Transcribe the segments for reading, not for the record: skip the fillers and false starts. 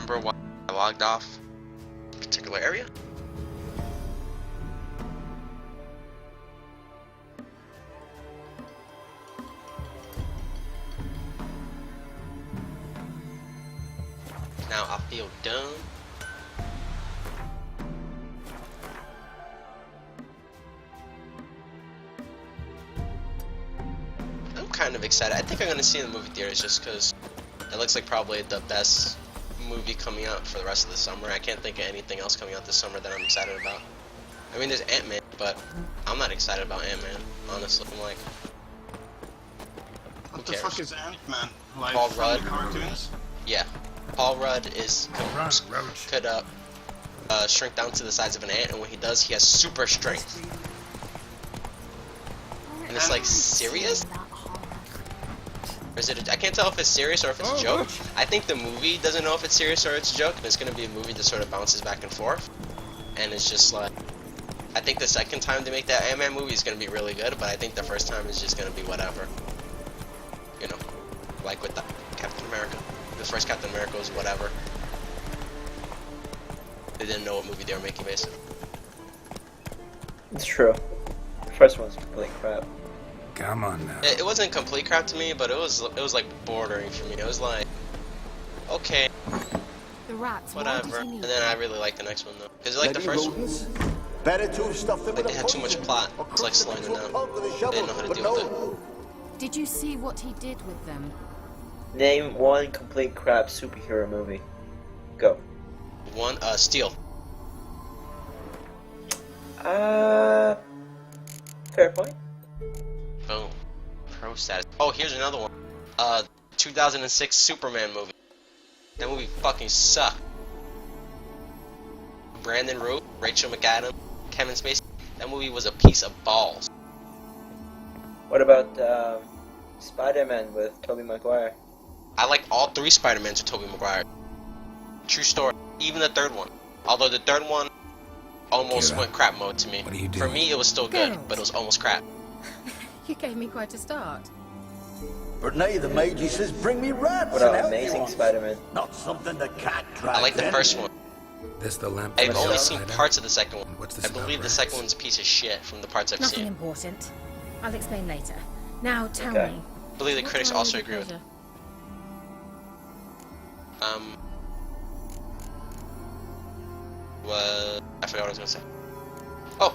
remember why I logged off a particular area. Now I feel dumb. I'm kind of excited. I think I'm gonna see it in the movie theaters just because it looks like probably the best movie coming out for the rest of the summer. I can't think of anything else coming out this summer that I'm excited about. I mean, there's Ant-Man, but I'm not excited about Ant-Man, honestly. I'm like, What the fuck is Ant-Man? Like Paul from Rudd. the cartoons? yeah. Paul Rudd Run, Roach. could shrink down to the size of an ant, and when he does, he has super strength. And it's like, serious? Or is it I can't tell if it's serious or if it's a joke. I think the movie doesn't know if it's serious or it's a joke, and it's gonna be a movie that sort of bounces back and forth. And it's just like, I think the second time they make that Ant-Man movie is gonna be really good, but I think the first time is just gonna be whatever. You know, like with the Captain America. The first Captain America was whatever. They didn't know what movie they were making, basically. It's true. The first one's complete crap. Come on now. It wasn't complete crap to me, but it was like bordering for me. It was like, okay, The rats. whatever. And then I really liked the next one though, because like the first one, Better to stuff them like with they a had too much poison plot. or It's like crush them slowing to them a down. pulp with a They shovel, didn't know how to but deal with it. no. Did you see what he did with them? Name one complete crap superhero movie. Go. One, Steel. Fair point. Boom. Pro status. Oh, here's another one. 2006 Superman movie. That movie fucking sucked. Brandon Root, Rachel McAdams, Kevin Spacey. That movie was a piece of balls. What about Spider-Man with Tobey Maguire? I like all three Spider-Mans with Tobey Maguire. True story. Even the third one. Although the third one almost Kira, went crap mode to me. what are you For doing? me, it was still good, Geralt. but it was almost crap. You gave me quite a start. But now the mage he says, bring me rats What and about healthy Amazing ones. Spider-Man? Not something the cat dragged I like the in. first one. This the lamp. I've from the only seen outside parts out? of the second one. And what's this I about believe the rats? second one's a piece of shit from the parts I've Nothing seen. important. I'll explain later. Now tell Okay. me. I believe the what critics are also your agree with pleasure? I forgot what I was gonna say. Oh!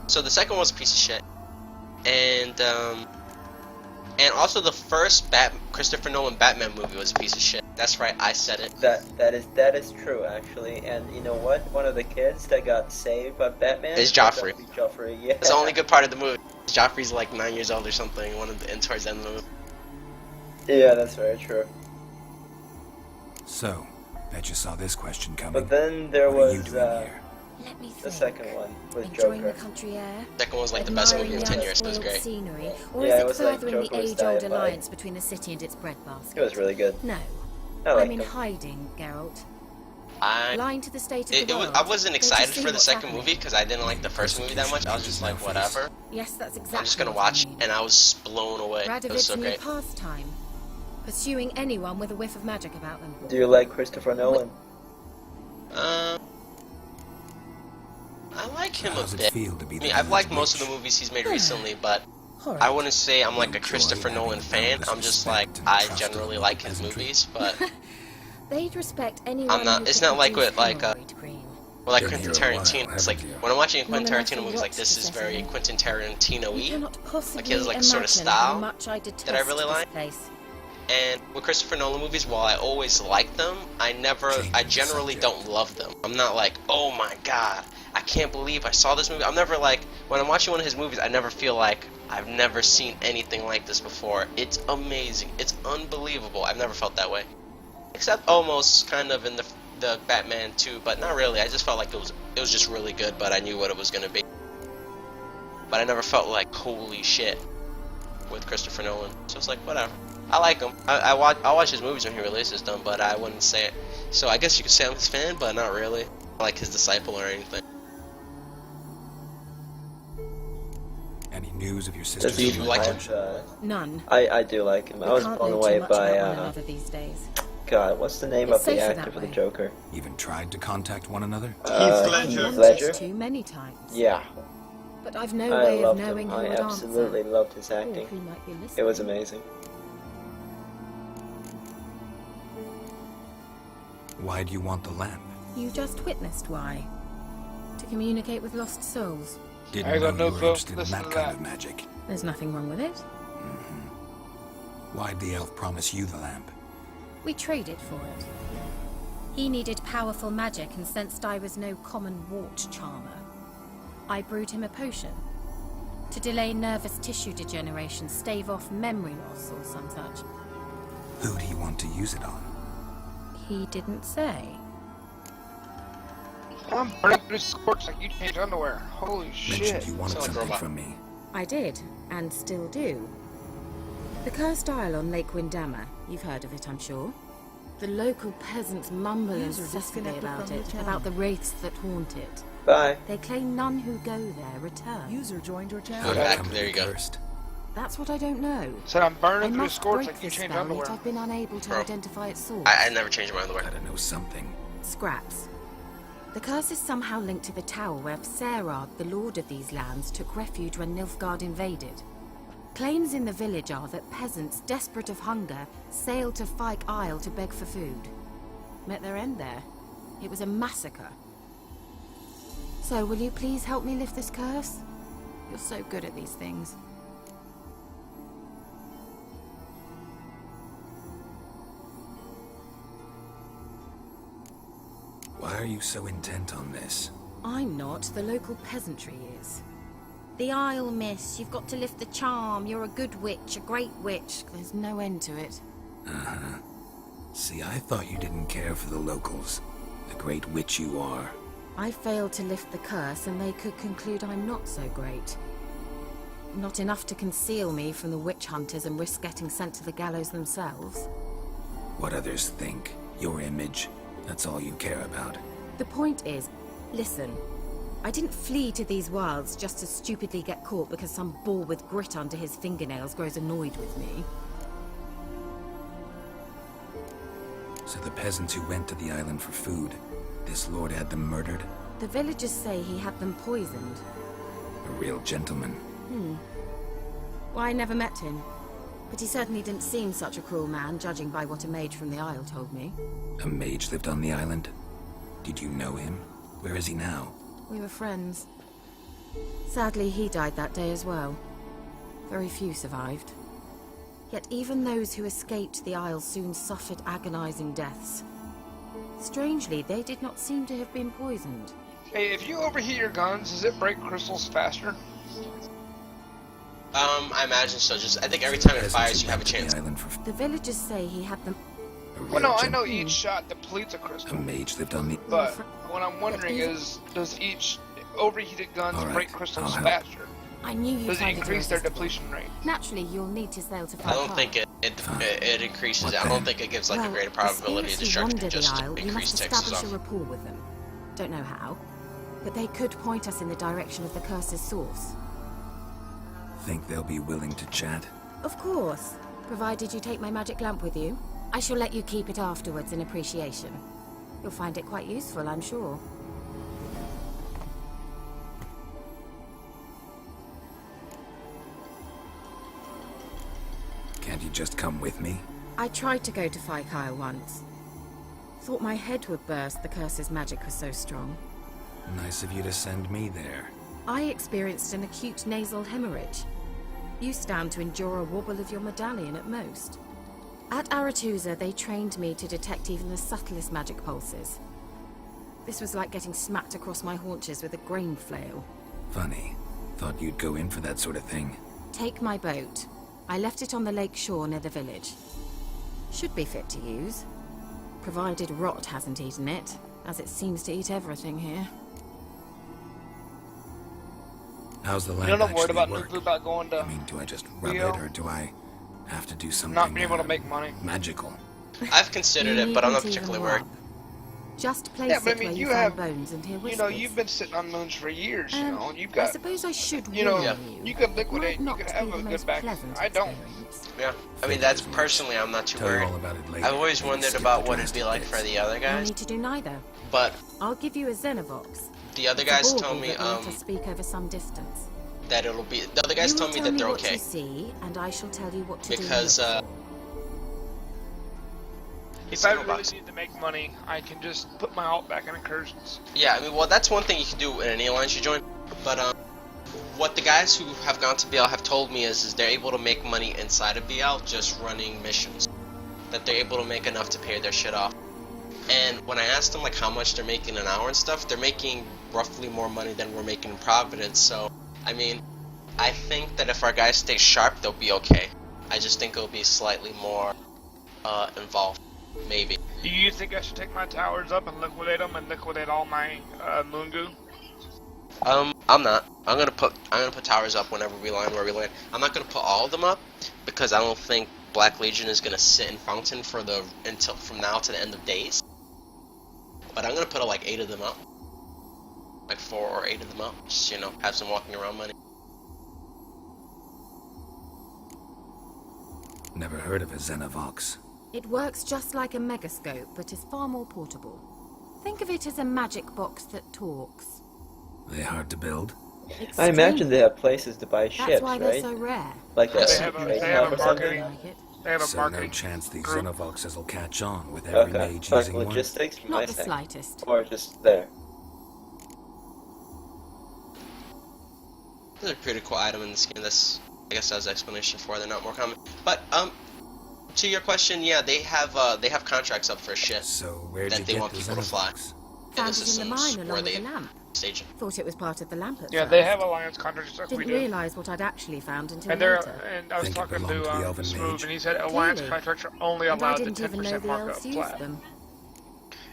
So the second one was a piece of shit. And also the first Christopher Nolan Batman movie was a piece of shit. That's right, I said it. That is true actually. And you know what? One of the kids that got saved by Batman Is Joffrey. was Joffrey. Yeah. That's the only good part of the movie. Joffrey's like 9 years old or something, and towards the end of the movie. Yeah, that's very true. So, bet you saw this question coming. But then there What are you was doing here? Let me think. the second one with Enjoying Joker. the country air. Second one was like the best movie in admiring 10 years, so it was unspoiled great. Scenery, or Yeah, it is it was like furthering Joker the was age-old dying by- alliance between the city and its breadbasket? It was really good. No, I liked I'm in it. hiding, Geralt. I Lying to the state of the world. I wasn't Don't you excited see for the what's second happening? movie because I didn't like the first movie that much. I was just like, whatever. Yes, that's exactly. I'm just gonna what I watch, mean. and I was blown away. It was Radovic's so new great. pastime. Pursuing anyone with a whiff of magic about them. Do you like Christopher Nolan? I like him How's a it bit. feel to be I the mean, I've liked village most of the witch? movies he's made recently, but Horrid. I wouldn't say I'm like a Enjoy Christopher having Nolan the fan. boundless I'm just like, respect and I trust generally of like his peasantry. movies, but They'd respect anyone not- who it's could not like produce with, like, hemorrhoid cream. well, like Been Quentin here a while, Tarantino. It's like haven't you? when I'm watching a Long Quentin enough Tarantino for movie, like what this is to very say. Quentin You Tarantino-y. cannot possibly he has, like, a sort of imagine style how much I detest that I really this like. place. And with Christopher Nolan movies, while I always like them, I generally don't love them. I'm not like, oh my god, I can't believe I saw this movie. I'm never like, when I'm watching one of his movies, I never feel like I've never seen anything like this before. It's amazing. It's unbelievable. I've never felt that way. Except almost kind of in the Batman 2, but not really. I just felt like it was just really good, but I knew what it was going to be. But I never felt like, holy shit, with Christopher Nolan. So it's like, whatever. I like him. I watch his movies when he releases them, but I wouldn't say it. So I guess you could say I'm his fan, but not really. Like his disciple or anything. Any news of your sister? Does he you like him? None. I do like him. I We was can't blown know away too much by about one another these days. God, what's the name It's of the safer actor that for the way. Joker? Even tried to contact one another? Ledger. Heath Ledger? Too many times. Yeah, But I've no I way of loved knowing him. who I would absolutely answer. loved his Or acting. who might be listening. It was amazing. Why do you want the lamp? You just witnessed why. To communicate with lost souls. Didn't I got know no you were clue. interested in Listen that to kind that. of magic. There's nothing wrong with it. Why'd the elf promise you the lamp? We traded for it. He needed powerful magic and sensed I was no common wart charmer. I brewed him a potion. To delay nervous tissue degeneration, stave off memory loss or some such. Who do you want to use it on? He didn't say. I'm burning through scorch like you change underwear. Holy Mentioned shit. you wanted Sound like something robot. from me. I did, and still do. The cursed isle on Lake Windammer. You've heard of it, I'm sure. The local peasants mumble incessantly about it, about the wraiths that haunt it. Bye. They claim none who go there return. User joined your How channel. did it back, come to there be you go. cursed? That's what I don't know. Said I'm I burning through must scorch break like you this change spell, underwear. yet I've been unable to Bro. identify its source. I never changed my underwear. Gotta know something. Scraps. The curse is somehow linked to the tower where Serard, the lord of these lands, took refuge when Nilfgaard invaded. Claims in the village are that peasants, desperate of hunger, sailed to Fyke Isle to beg for food. Met their end there. It was a massacre. So, will you please help me lift this curse? You're so good at these things. Why are you so intent on this? I'm not, the local peasantry is. The Isle, miss. You've got to lift the charm. You're a good witch, a great witch. There's no end to it. See, I thought you didn't care for the locals. The great witch you are. I failed to lift the curse, and they could conclude I'm not so great. Not enough to conceal me from the witch hunters and risk getting sent to the gallows themselves. What others think. Your image. That's all you care about. The point is, listen. I didn't flee to these wilds just to stupidly get caught because some boar with grit under his fingernails grows annoyed with me. So the peasants who went to the island for food, this lord had them murdered? The villagers say he had them poisoned. A real gentleman. Well, I never met him. But he certainly didn't seem such a cruel man, judging by what a mage from the Isle told me. A mage lived on the island? Did you know him? Where is he now? We were friends. Sadly, he died that day as well. Very few survived. Yet even those who escaped the Isle soon suffered agonizing deaths. Strangely, they did not seem to have been poisoned. Hey, if you overheat your guns, does it break crystals faster? I imagine so. I think every time it Peasants fires, who you have a went to the chance. island for The villagers say he had them... a real Well, no, I know gentleman. each shot depletes a A crystal. mage lived on the... But what I'm wondering is, does each overheated guns All right, break crystals I'll help. faster? I knew you'd Does it find it increase their irresistible. depletion rate? Naturally, you'll need to sail to I fight don't hard. think it increases What it. I don't then? think it gives like a Well, greater probability of the spirits who destruction. wander Just the Isle, you increase must Texas establish off. a rapport with them. Don't know how, but they could point us in the direction of the curse's source. Think they'll be willing to chat? Of course, provided you take my magic lamp with you. I shall let you keep it afterwards in appreciation. You'll find it quite useful, I'm sure. Can't you just come with me? I tried to go to Fyke Isle once. Thought my head would burst, the curse's magic was so strong. Nice of you to send me there. I experienced an acute nasal hemorrhage. You stand to endure a wobble of your medallion at most. At Aretusa, they trained me to detect even the subtlest magic pulses. This was like getting smacked across my haunches with a grain flail. Funny. Thought you'd go in for that sort of thing. Take my boat. I left it on the lake shore near the village. Should be fit to use. Provided rot hasn't eaten it, as it seems to eat everything here. How's the You lamp know, I'm worried actually about work? Nuku about going to I mean, do I just rub Rio? it, or do I have to do something not being able to make money. magical? I've considered You it, but I'm not needn't even particularly worried. rub. Just place Yeah, but I it mean, where you you find have, bones and hear you whispers. know, you've been sitting on moons for years, you know, and you've I got, suppose I should you know, warn you could It liquidate, might you not could be have the a good most back. pleasant I don't. experience. Yeah, I mean Figured that's as much. personally I'm not too Tell you worried. all about it later. I've always Maybe wondered skip about the what it'd be like drastic for the other No guys, need to do neither. but I'll give you a Xenovox. the other It's a guys bauble told me that will let us speak over some distance. that it'll be. The other guys You will told me tell that me they're what okay you see, and I shall tell you what to because do. If I Xenovox. really need to make money, I can just put my alt back in incursions. Yeah, I mean, well, that's one thing you can do in any alliance you join. But what the guys who have gone to BL have told me is they're able to make money inside of BL just running missions. That they're able to make enough to pay their shit off. And when I asked them like how much they're making an hour and stuff, they're making roughly more money than we're making in Providence. So, I mean, I think that if our guys stay sharp, they'll be okay. I just think it'll be slightly more involved, maybe. Do you think I should take my towers up and liquidate them and liquidate all my moon goo? I'm not. I'm gonna put towers up whenever we land where we land. I'm not gonna put all of them up because I don't think Black Legion is gonna sit in Fountain until from now to the end of days. But I'm gonna put like 8 of them up, like 4 or 8 of them up. Just have some walking around money. Never heard of a Xenovox. It works just like a megascope, but is far more portable. Think of it as a magic box that talks. They hard to build? I imagine they have places to buy That's ships, why they're right? so rare. Like They have a- trade they have hub a or something? marketing- Like it. They have a So no marketing chance these group. Xenovoxes will catch on with every Okay, mage like using one? logistics, you Not might the think. slightest. Or just there. This is a pretty cool item in this game. I guess that's explanation for they're not more common. But to your question, yeah, they have contracts up for shit. So where'd that you they get want the people to fly. Xenovox? In Found the it in the systems mine where along with they the lamp. stage it. Thought it was part of the lamp at Yeah, first. they have alliance contracts like we Didn't do. realise what I'd actually found until And later. I was Think it talking belonged to the to Elven Smooth, Mage. and he said alliance Clearly. contracts are only And I allowed to didn't even know 10% the markup elves used flat. them.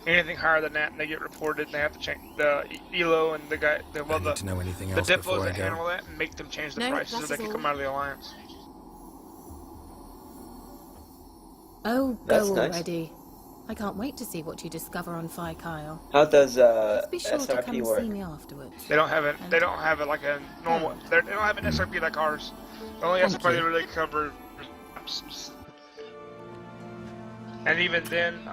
Anything higher than that, and they get reported, and they have to change the ELO and the guy, I need to know anything the else before Diplos I that handle go. that and make them change the No, prices so that they is can all. come out of the alliance. Oh, That's go nice. already. I can't wait to see what you discover on Phi Kyle. How does Let's be sure to come SRP and work? see me afterwards. They don't have it. They don't have it like a normal. They don't have an SRP like ours. The only Thank SRP they you. really cover. And even then,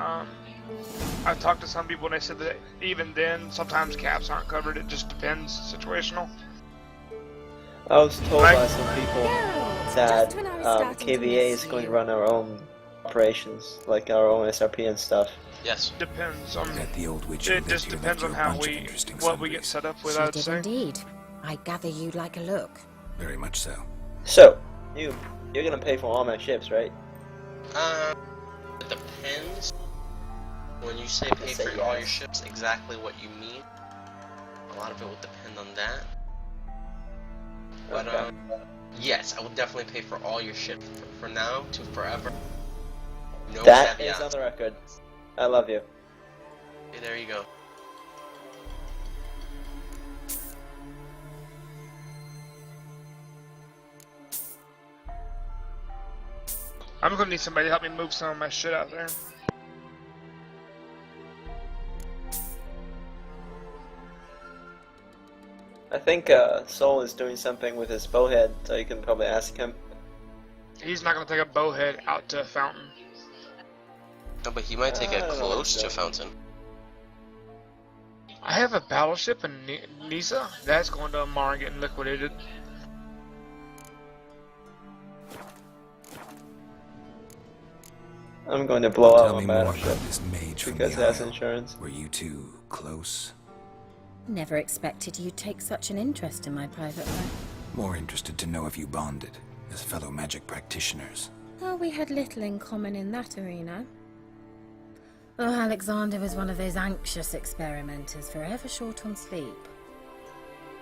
I've talked to some people and they said that even then, sometimes caps aren't covered. It just depends, situational. I was told Right. by some people Geralt, that just when I was starting to KVA miss is going to you. run our own operations, like our own SRP and stuff. Yes. Depends on. That the old witch who It lived just here depends left on you a how bunch of we, interesting what we get sundries. set up with. She I'd did say. indeed. I gather you'd like a look. Very much so. So, you're gonna pay for all my ships, right? It depends. When you say pay Say for all your yes. ships, exactly what you mean. A lot of it will depend on that. But Okay. yes, I will definitely pay for all your ships for now to forever. No That is caveats. on the record. I love you. Okay, there you go. I'm gonna need somebody to help me move some of my shit out there. I think Soul is doing something with his bowhead, so you can probably ask him. He's not gonna take a bowhead out to Fountain. No, but he might take it I don't know close to what Fountain. I have a battleship in Nisa that's going to Amar and getting liquidated. I'm going to blow Tell up me my more about battleship this mage from because the it has Isle. insurance. Were you two close? Never expected you'd take such an interest in my private life. More interested to know if you bonded as fellow magic practitioners. Oh, we had little in common in that arena. Oh, Alexander was one of those anxious experimenters, forever short on sleep.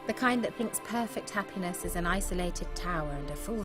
The kind that thinks perfect happiness is an isolated tower and a full